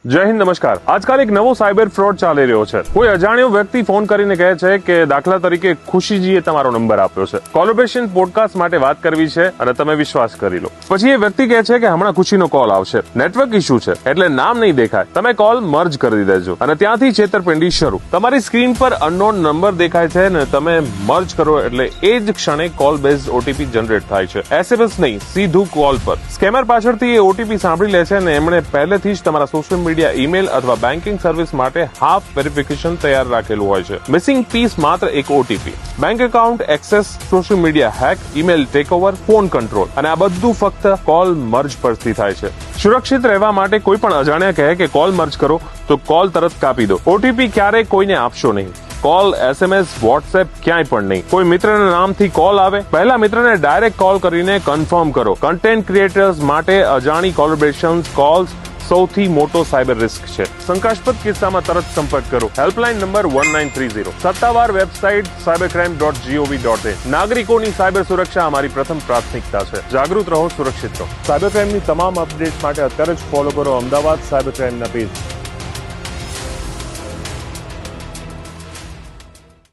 જય હિન્દ, નમસ્કાર। આજકાલ એક નવો સાયબર ફ્રોડ ચાલી રહ્યો છે। કોઈ અજાણ્યો વ્યક્તિ ફોન કરીને કહે છે કે દાખલા તરીકે ખુશીજીએ તમારો નંબર આપ્યો છે, કોલેબોરેશન પોડકાસ્ટ માટે વાત કરવી છે અને તમે વિશ્વાસ કરી લો। પછી એ વ્યક્તિ કહે છે કે હમણાં ખુશીનો કોલ આવશે, નેટવર્ક ઇશ્યુ છે એટલે નામ નહીં દેખાય, તમે કોલ મર્જ કરી દેજો અને ત્યાંથી છેતરપિંડી શરૂ। તમારી સ્ક્રીન પર અનનોન નંબર દેખાય છે ને તમે મર્જ કરો એટલે એ જ ક્ષણે કોલ બેઝ ઓટીપી જનરેટ થાય છે। એસએમએસ નહીં, સીધું કોલ પર। સ્કેમર પાછળથી એ ઓટીપી સાંભળી લે છે ને એમણે પહેલેથી જ તમારા સોશિયલ મીડિયા, ઈમેલ અથવા બેન્કિંગ સર્વિસ માટે હાફ વેરિફિકેશન તૈયાર રાખેલું હોય છે। મિસિંગ પીસ માત્ર એક OTP, bank account access, social media hack, email takeover, phone control અને આ બધું ફક્ત કોલ મર્જ પરથી થાય છે। સુરક્ષિત રહેવા માટે કોઈ પણ અજાણ્યા કહે કે કોલ મર્જ કરો તો કોલ તરત કાપી દો। ઓટીપી ક્યારેય કોઈને આપશો નહીં। કોલ, એસએમએસ, વોટ્સએપ ક્યાંય પણ નહીં। કોઈ મિત્રના નામથી કોલ આવે પહેલા મિત્રને ડાયરેક્ટ કોલ કરીને કન્ફર્મ કરો। કન્ટેન્ટ ક્રિએટર્સ માટે અજાણી કોલેબોરેશન કોલ્સ સૌથી મોટો સાયબર રિસ્ક છે। શંકાસ્પદ કિસ્સામાં તરત સંપર્ક કરો। Helpline number 1930। સત્તાવાર વેબસાઇટ cybercrime.gov.in। નાગરિકોની સાયબર સુરક્ષા અમારી પ્રથમ પ્રાથમિકતા છે। જાગૃત રહો, સુરક્ષિત રહો। સાયબર ક્રાઇમની તમામ અપડેટ્સ માટે અત્યારે જ ફોલો કરો અમદાવાદ સાયબર ક્રાઇમના પેજ।